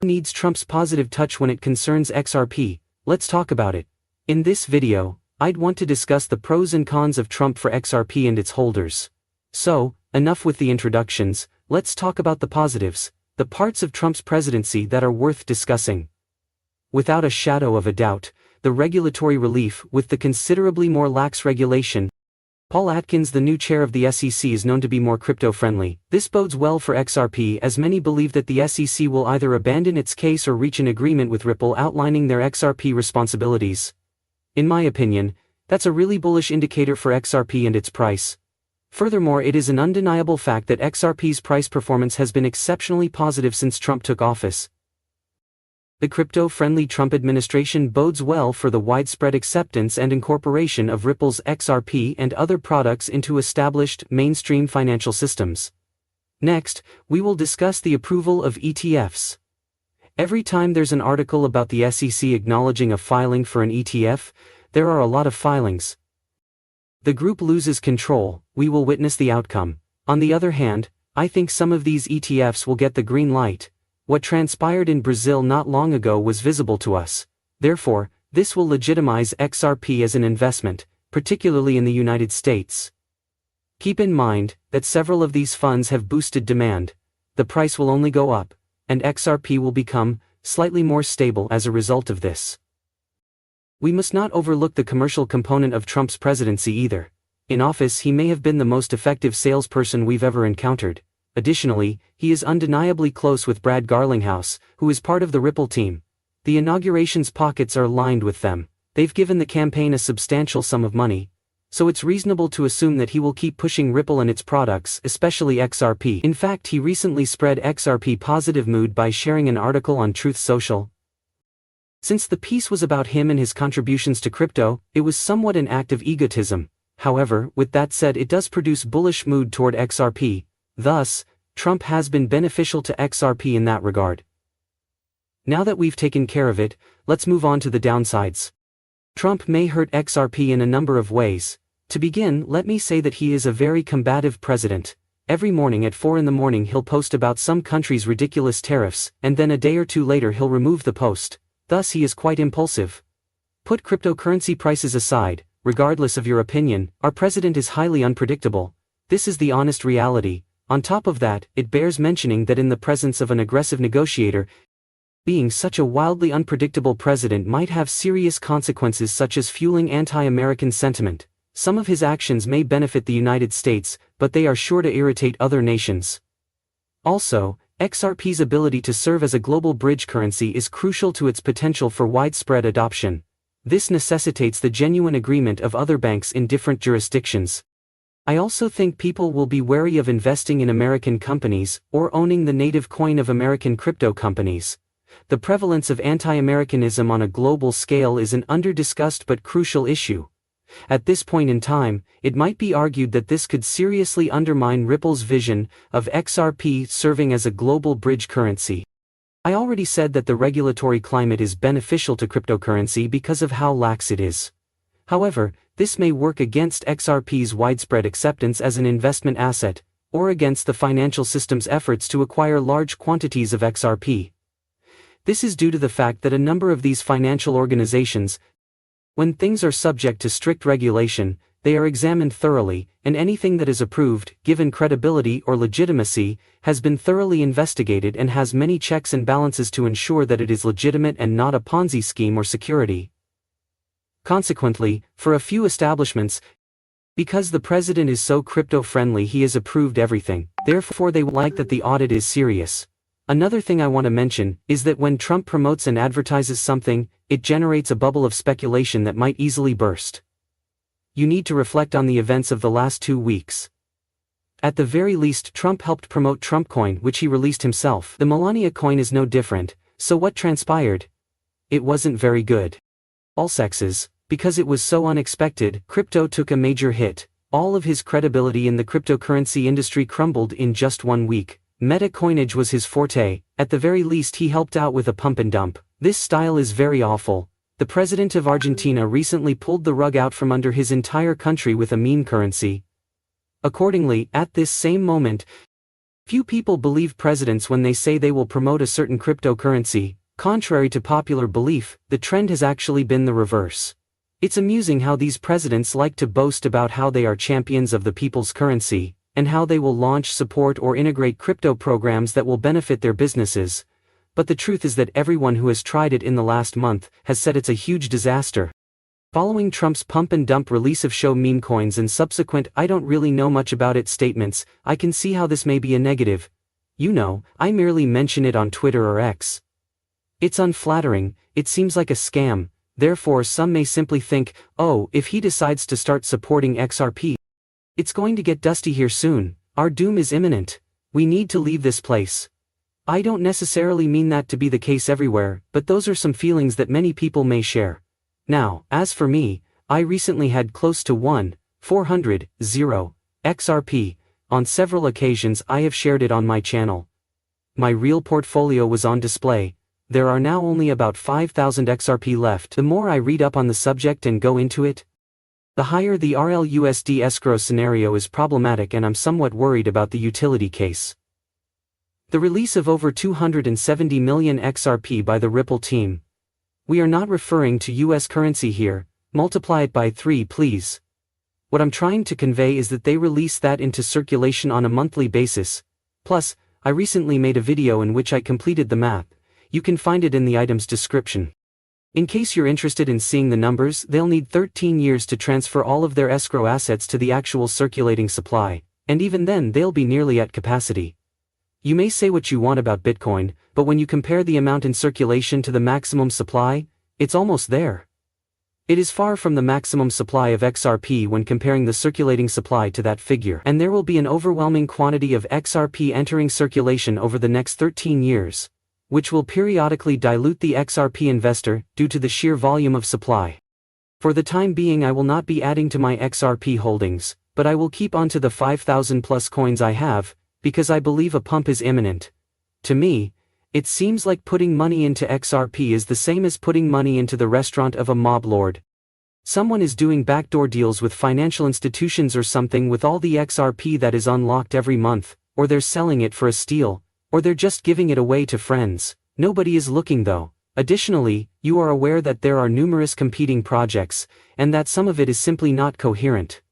needs Trump's positive touch when it concerns XRP? Let's talk about it. In this video, I'd want to discuss the pros and cons of Trump for XRP and its holders. So, enough with the introductions, let's talk about the positives, the parts of Trump's presidency that are worth discussing. Without a shadow of a doubt, the regulatory relief with the considerably more lax regulation. Paul Atkins, the new chair of the SEC, is known to be more crypto-friendly. This bodes well for XRP, as many believe that the SEC will either abandon its case or reach an agreement with Ripple outlining their XRP responsibilities. In my opinion, that's a really bullish indicator for XRP and its price. Furthermore, it is an undeniable fact that XRP's price performance has been exceptionally positive since Trump took office. The crypto-friendly Trump administration bodes well for the widespread acceptance and incorporation of Ripple's XRP and other products into established, mainstream financial systems. Next, we will discuss the approval of ETFs. Every time there's an article about the SEC acknowledging a filing for an ETF, there are a lot of filings. The group loses control, we will witness the outcome. On the other hand, I think some of these ETFs will get the green light. What transpired in Brazil not long ago was visible to us. Therefore, this will legitimize XRP as an investment, particularly in the United States. Keep in mind that several of these funds have boosted demand. The price will only go up, and XRP will become slightly more stable as a result of this. We must not overlook the commercial component of Trump's presidency either. In office, he may have been the most effective salesperson we've ever encountered. Additionally, he is undeniably close with Brad Garlinghouse, who is part of the Ripple team. The inauguration's pockets are lined with them. They've given the campaign a substantial sum of money. So it's reasonable to assume that he will keep pushing Ripple and its products, especially XRP. In fact, he recently spread XRP positive mood by sharing an article on Truth Social. Since the piece was about him and his contributions to crypto, it was somewhat an act of egotism. However, with that said, it does produce bullish mood toward XRP. Thus, Trump has been beneficial to XRP in that regard. Now that we've taken care of it, let's move on to the downsides. Trump may hurt XRP in a number of ways. To begin, let me say that he is a very combative president. Every morning at 4 a.m. he'll post about some country's ridiculous tariffs, and then a day or two later he'll remove the post. Thus he is quite impulsive. Put cryptocurrency prices aside, regardless of your opinion, our president is highly unpredictable. This is the honest reality. On top of that, it bears mentioning that in the presence of an aggressive negotiator, being such a wildly unpredictable president might have serious consequences such as fueling anti-American sentiment. Some of his actions may benefit the United States, but they are sure to irritate other nations. Also, XRP's ability to serve as a global bridge currency is crucial to its potential for widespread adoption. This necessitates the genuine agreement of other banks in different jurisdictions. I also think people will be wary of investing in American companies, or owning the native coin of American crypto companies. The prevalence of anti-Americanism on a global scale is an under-discussed but crucial issue. At this point in time, it might be argued that this could seriously undermine Ripple's vision of XRP serving as a global bridge currency. I already said that the regulatory climate is beneficial to cryptocurrency because of how lax it is. However, this may work against XRP's widespread acceptance as an investment asset, or against the financial system's efforts to acquire large quantities of XRP. This is due to the fact that a number of these financial organizations, when things are subject to strict regulation, they are examined thoroughly, and anything that is approved, given credibility or legitimacy, has been thoroughly investigated and has many checks and balances to ensure that it is legitimate and not a Ponzi scheme or security. Consequently, for a few establishments, because the president is so crypto-friendly, he has approved everything, therefore they like that the audit is serious. Another thing I want to mention is that when Trump promotes and advertises something, it generates a bubble of speculation that might easily burst. You need to reflect on the events of the last 2 weeks. At the very least, Trump helped promote TrumpCoin, which he released himself. The Melania coin is no different, so what transpired? It wasn't very good. All sexes. Because it was so unexpected, crypto took a major hit. All of his credibility in the cryptocurrency industry crumbled in just 1 week. Meta coinage was his forte. At the very least, he helped out with a pump and dump. This style is very awful. The president of Argentina recently pulled the rug out from under his entire country with a meme currency. Accordingly, at this same moment, Few people believe presidents when they say they will promote a certain cryptocurrency. Contrary to popular belief, the trend has actually been the reverse. It's amusing how these presidents like to boast about how they are champions of the people's currency, and how they will launch, support or integrate crypto programs that will benefit their businesses. But the truth is that everyone who has tried it in the last month has said it's a huge disaster. Following Trump's pump and dump release of show meme coins and subsequent "I don't really know much about it" statements, I can see how this may be a negative. You know, I merely mention it on Twitter or X. It's unflattering, it seems like a scam, therefore some may simply think, oh, if he decides to start supporting XRP, it's going to get dusty here soon, our doom is imminent, we need to leave this place. I don't necessarily mean that to be the case everywhere, but those are some feelings that many people may share. Now, as for me, I recently had close to 1,400 XRP, on several occasions I have shared it on my channel. My real portfolio was on display. There are now only about 5,000 XRP left. The more I read up on the subject and go into it, the higher the RLUSD escrow scenario is problematic, and I'm somewhat worried about the utility case. The release of over 270 million XRP by the Ripple team. We are not referring to US currency here, multiply it by 3 please. What I'm trying to convey is that they release that into circulation on a monthly basis. Plus, I recently made a video in which I completed the math. You can find it in the item's description. In case you're interested in seeing the numbers, they'll need 13 years to transfer all of their escrow assets to the actual circulating supply, and even then they'll be nearly at capacity. You may say what you want about Bitcoin, but when you compare the amount in circulation to the maximum supply, it's almost there. It is far from the maximum supply of XRP when comparing the circulating supply to that figure, and there will be an overwhelming quantity of XRP entering circulation over the next 13 years. Which will periodically dilute the XRP investor due to the sheer volume of supply. For the time being I will not be adding to my XRP holdings, but I will keep on to the 5,000 plus coins I have, because I believe a pump is imminent. To me, it seems like putting money into XRP is the same as putting money into the restaurant of a mob lord. Someone is doing backdoor deals with financial institutions or something with all the XRP that is unlocked every month, or they're selling it for a steal, or they're just giving it away to friends. Nobody is looking though. Additionally, you are aware that there are numerous competing projects, and that some of it is simply not coherent.